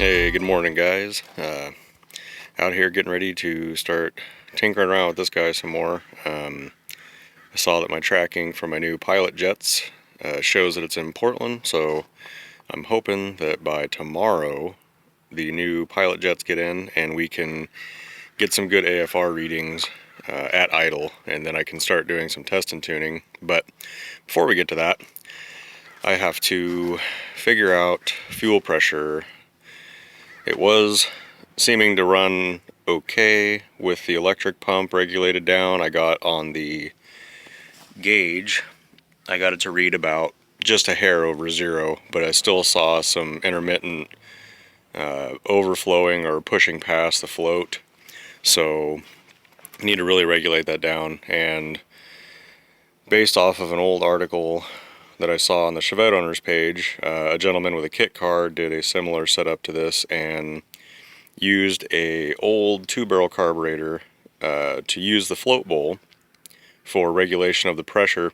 Hey, good morning guys. Out here getting ready to start tinkering around with this guy some more. I saw that my tracking for my new pilot jets shows that it's in Portland, so I'm hoping that by tomorrow the new pilot jets get in and we can get some good AFR readings at idle, and then I can start doing some test and tuning. But before we get to that, I have to figure out fuel pressure. It was seeming to run okay with the electric pump regulated down. I got on the gauge, I got it to read about just a hair over zero, but I still saw some intermittent overflowing or pushing past the float. So I need to really regulate that down. And based off of an old article that I saw on the Chevette owners page, a gentleman with a kit car did a similar setup to this and used a old 2-barrel carburetor to use the float bowl for regulation of the pressure,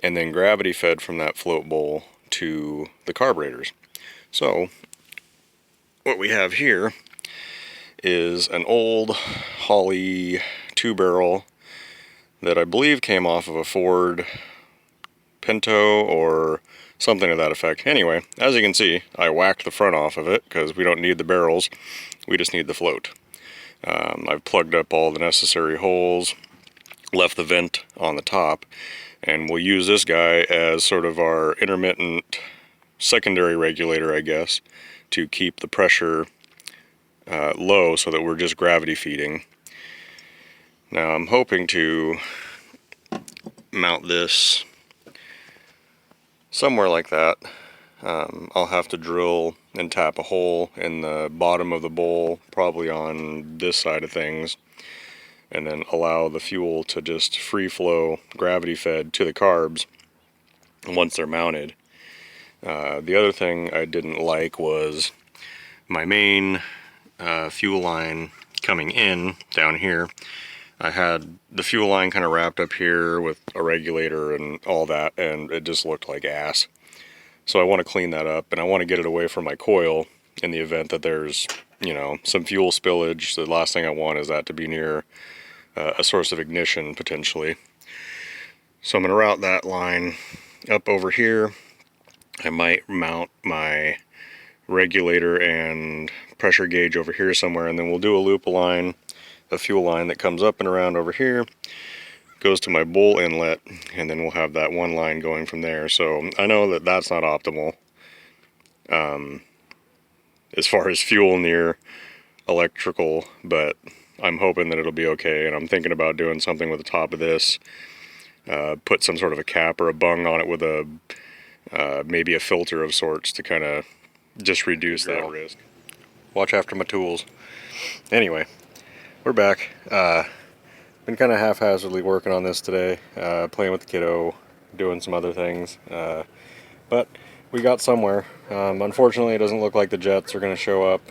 and then gravity fed from that float bowl to the carburetors. So what we have here is an old Holley 2-barrel that I believe came off of a Ford Pinto or something to that effect. Anyway, as you can see, I whacked the front off of it because we don't need the barrels, we just need the float. I've plugged up all the necessary holes, left the vent on the top, and we'll use this guy as sort of our intermittent secondary regulator, I guess, to keep the pressure low so that we're just gravity feeding. Now I'm hoping to mount this somewhere like that. I'll have to drill and tap a hole in the bottom of the bowl, probably on this side of things, and then allow the fuel to just free flow, gravity fed to the carbs once they're mounted. The other thing I didn't like was my main fuel line coming in down here. I had the fuel line kind of wrapped up here with a regulator and all that, and it just looked like ass. So I want to clean that up, and I want to get it away from my coil in the event that there's, some fuel spillage. The last thing I want is that to be near a source of ignition, potentially. So I'm going to route that line up over here. I might mount my regulator and pressure gauge over here somewhere, and then we'll do a loop line, a fuel line that comes up and around over here, goes to my bowl inlet, and then we'll have that one line going from there. So I know that that's not optimal as far as fuel near electrical, but I'm hoping that it'll be okay, and I'm thinking about doing something with the top of this, put some sort of a cap or a bung on it with a maybe a filter of sorts to kind of just reduce that risk. Watch after my tools. Anyway, we're back. Been kind of haphazardly working on this today, playing with the kiddo, doing some other things, but we got somewhere. Unfortunately, it doesn't look like the jets are going to show up.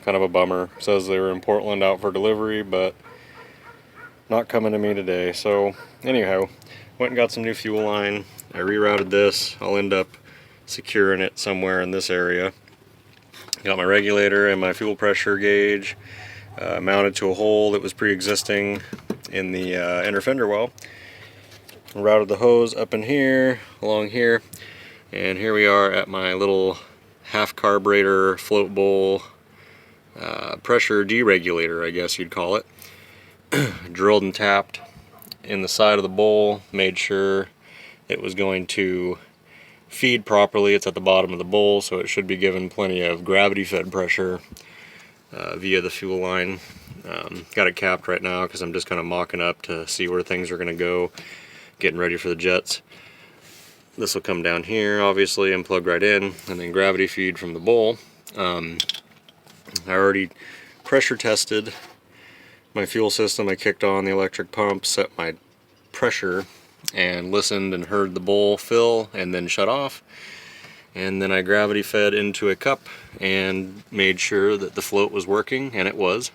Kind of a bummer. Says they were in Portland out for delivery, but not coming to me today. So anyhow, went and got some new fuel line. I rerouted this. I'll end up securing it somewhere in this area. Got my regulator and my fuel pressure gauge mounted to a hole that was pre-existing in the inner fender well. Routed the hose up in here, along here, and here we are at my little half carburetor float bowl pressure deregulator, I guess you'd call it. Drilled and tapped in the side of the bowl, made sure it was going to feed properly. It's at the bottom of the bowl, so it should be given plenty of gravity fed pressure via the fuel line. Got it capped right now because I'm just kind of mocking up to see where things are going to go, getting ready for the jets. This will come down here obviously and plug right in, and then gravity feed from the bowl. I already pressure tested my fuel system. I kicked on the electric pump, set my pressure, and listened and heard the bowl fill and then shut off. And then I gravity fed into a cup and made sure that the float was working, and it was.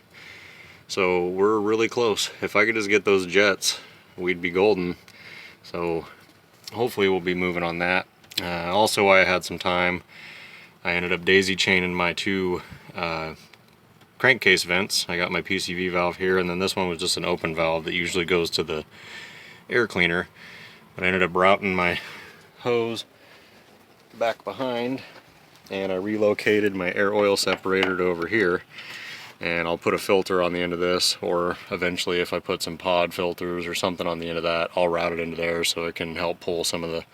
So we're really close. If I could just get those jets, we'd be golden. So hopefully we'll be moving on that. Also, I had some time. I ended up daisy chaining my two crankcase vents. I got my PCV valve here, and then this one was just an open valve that usually goes to the air cleaner. But I ended up routing my hose back behind, and I relocated my air oil separator to over here. And I'll put a filter on the end of this, or eventually if I put some pod filters or something on the end of that, I'll route it into there so it can help pull some of the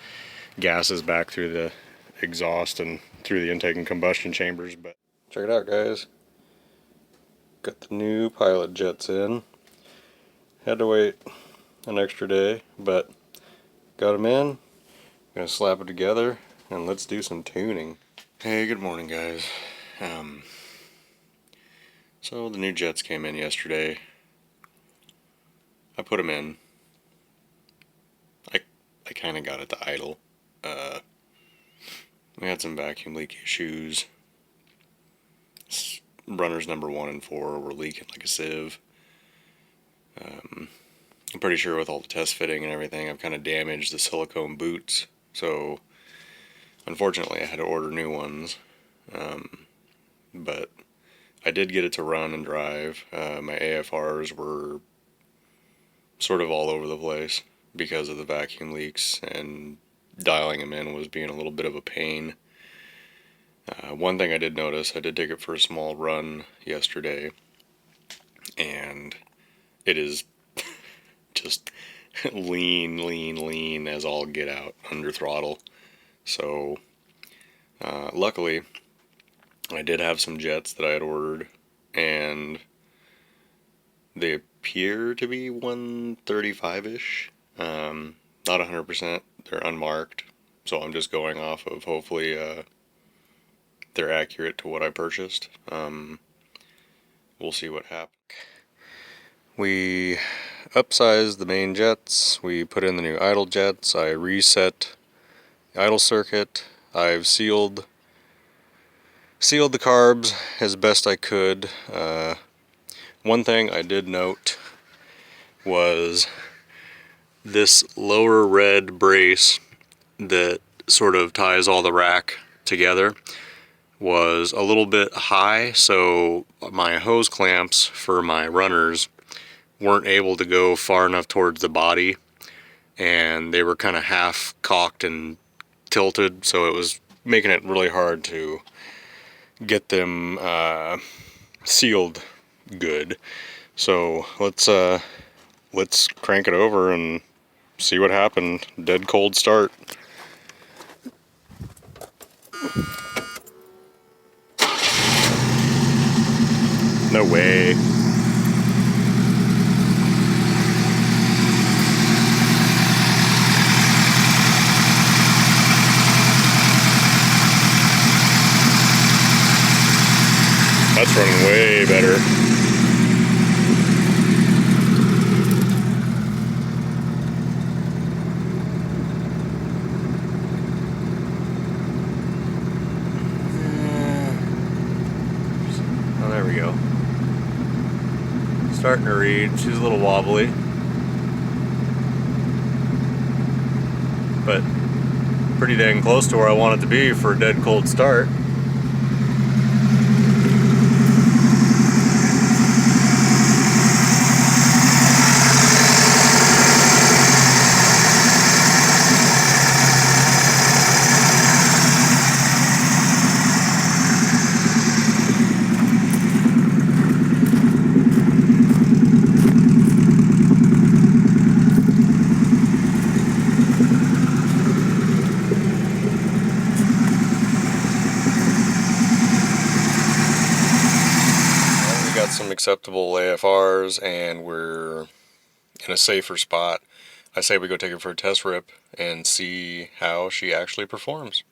gases back through the exhaust and through the intake and combustion chambers. But check it out, guys. Got the new pilot jets in. Had to wait an extra day, but got them in. Gonna slap it together and let's do some tuning. Hey, good morning, guys. So the new jets came in yesterday. I put them in. I kind of got it to idle. We had some vacuum leak issues. Runners number 1 and 4 were leaking like a sieve. I'm pretty sure with all the test fitting and everything, I've kind of damaged the silicone boots. So unfortunately I had to order new ones. But I did get it to run and drive. My AFRs were sort of all over the place because of the vacuum leaks, and dialing them in was being a little bit of a pain. One thing I did notice, I did take it for a small run yesterday, and it is just lean as all get out under throttle. So luckily I did have some jets that I had ordered, and they appear to be 135-ish. Not 100%. They're unmarked, so I'm just going off of hopefully they're accurate to what I purchased. We'll see what happens. We upsized the main jets. We put in the new idle jets. I reset the idle circuit. I've sealed the carbs as best I could. One thing I did note was this lower red brace that sort of ties all the rack together was a little bit high, so my hose clamps for my runners weren't able to go far enough towards the body, and they were kind of half cocked and tilted, so it was making it really hard to get them sealed good. So let's crank it over and see what happened. Dead cold start. No way. That's running way better. Oh, there we go. Starting to read. She's a little wobbly, but pretty dang close to where I want it to be for a dead cold start. Some acceptable AFRs, and we're in a safer spot. I say we go take it for a test rip and see how she actually performs.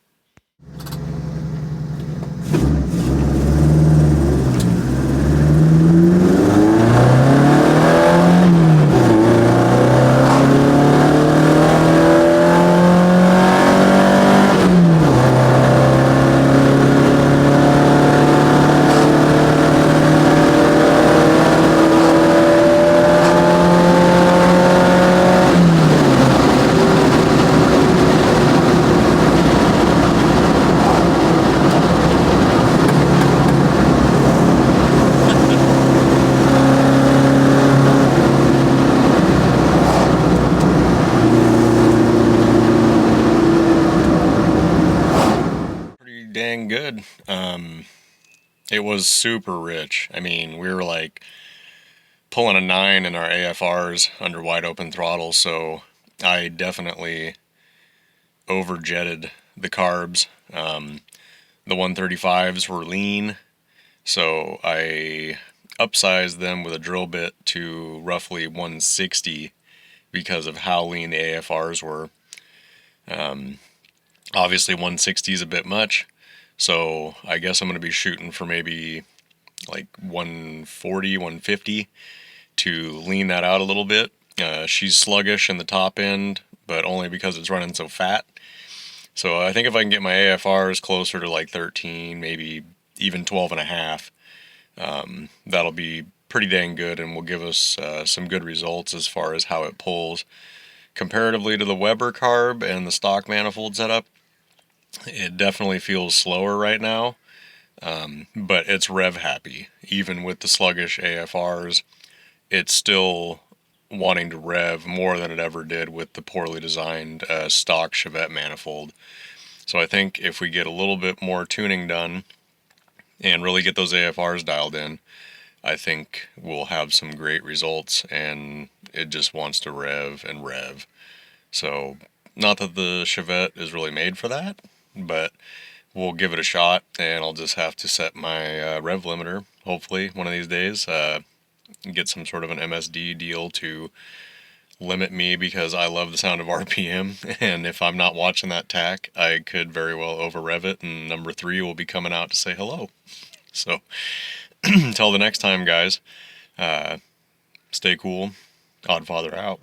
good. It was super rich. I mean, we were like pulling a 9 in our AFRs under wide open throttle, so I definitely overjetted the carbs. The 135s were lean, so I upsized them with a drill bit to roughly 160 because of how lean the AFRs were. Obviously 160 is a bit much, so I guess I'm going to be shooting for maybe like 140, 150 to lean that out a little bit. She's sluggish in the top end, but only because it's running so fat. So I think if I can get my AFRs closer to like 13, maybe even 12 and a half, that'll be pretty dang good and will give us some good results as far as how it pulls. Comparatively to the Weber carb and the stock manifold setup, it definitely feels slower right now, but it's rev happy. Even with the sluggish AFRs, it's still wanting to rev more than it ever did with the poorly designed stock Chevette manifold. So I think if we get a little bit more tuning done and really get those AFRs dialed in, I think we'll have some great results, and it just wants to rev and rev. So not that the Chevette is really made for that, but we'll give it a shot, and I'll just have to set my rev limiter, hopefully, one of these days. Get some sort of an MSD deal to limit me because I love the sound of RPM, and if I'm not watching that tack, I could very well over rev it, and number 3 will be coming out to say hello. So until the next time, guys, stay cool. Oddfather out.